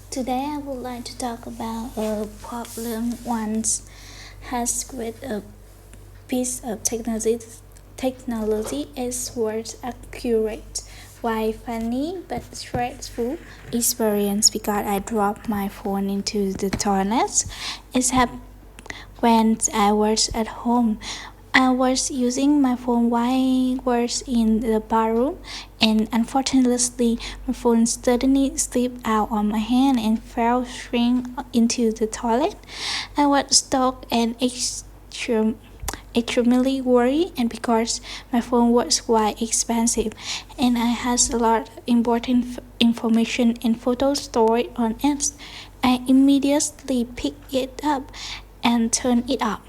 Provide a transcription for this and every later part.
Today I would like to talk about a problem one has with a piece of technology is worth accurate. Why funny but stressful experience because I dropped my phone into the toilet. It happened when I was at home. I was using my phone while I was in the bathroom, and unfortunately, my phone suddenly slipped out of my hand and fell straight into the toilet. I was stuck and extremely worried, and because my phone was quite expensive and I had a lot of important information and photos stored on it, I immediately picked it up and turned it off.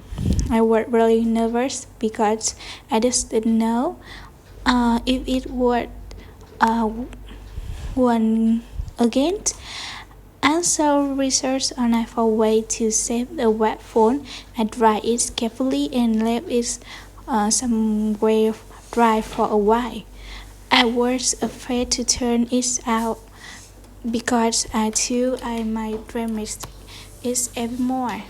I was really nervous because I just didn't know if it would uh, one again. I saw research on a way to save the web phone. I dried it carefully and left it somewhere dry for a while. I was afraid to turn it out because I thought I might damage it even more.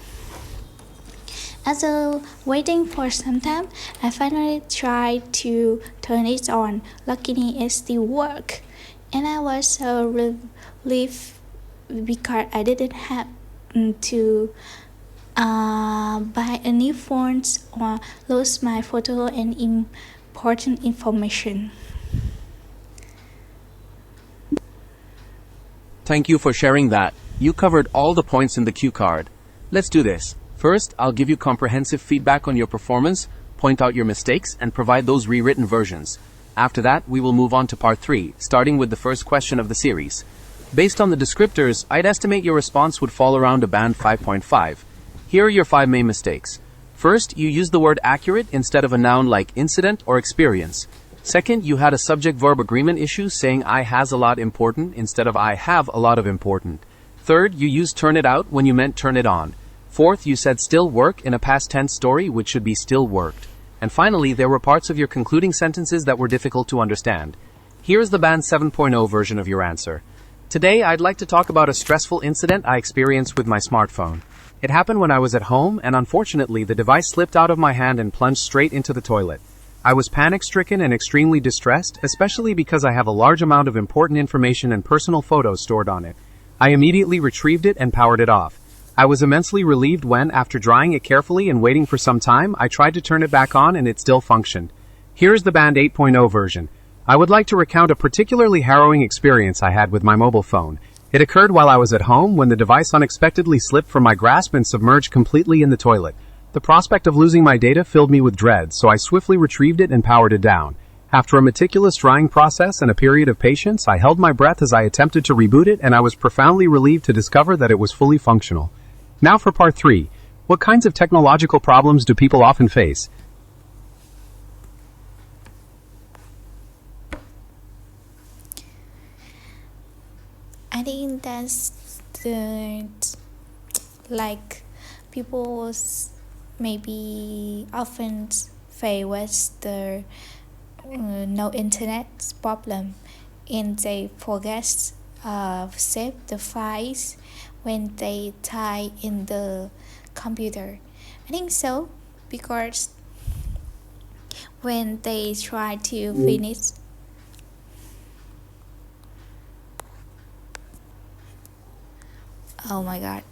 After waiting for some time, I finally tried to turn it on. Luckily, it still worked, and I was so relieved because I didn't have to buy a new phone or lose my photo and important information. Thank you for sharing that. You covered all the points in the cue card. Let's do this. First, I'll give you comprehensive feedback on your performance, point out your mistakes, and provide those rewritten versions. After that, we will move on to part 3, starting with the first question of the series. Based on the descriptors, I'd estimate your response would fall around a band 5.5. Here are your 5 main mistakes. First, you used the word accurate instead of a noun like incident or experience. Second, you had a subject-verb agreement issue saying I has a lot important instead of I have a lot of important. Third, you used turn it out when you meant turn it on. Fourth, you said still work in a past tense story which should be still worked. And finally, there were parts of your concluding sentences that were difficult to understand. Here is the band 7.0 version of your answer. Today, I'd like to talk about a stressful incident I experienced with my smartphone. It happened when I was at home, and unfortunately, the device slipped out of my hand and plunged straight into the toilet. I was panic-stricken and extremely distressed, especially because I have a large amount of important information and personal photos stored on it. I immediately retrieved it and powered it off. I was immensely relieved when, after drying it carefully and waiting for some time, I tried to turn it back on and it still functioned. Here is the Band 8.0 version. I would like to recount a particularly harrowing experience I had with my mobile phone. It occurred while I was at home when the device unexpectedly slipped from my grasp and submerged completely in the toilet. The prospect of losing my data filled me with dread, so I swiftly retrieved it and powered it down. After a meticulous drying process and a period of patience, I held my breath as I attempted to reboot it, and I was profoundly relieved to discover that it was fully functional. Now for part 3. What kinds of technological problems do people often face? I think that's the like people maybe often face with the no internet problem and they forget save the files when they tie in the computer. I think so because when they try to finish. Oh my god.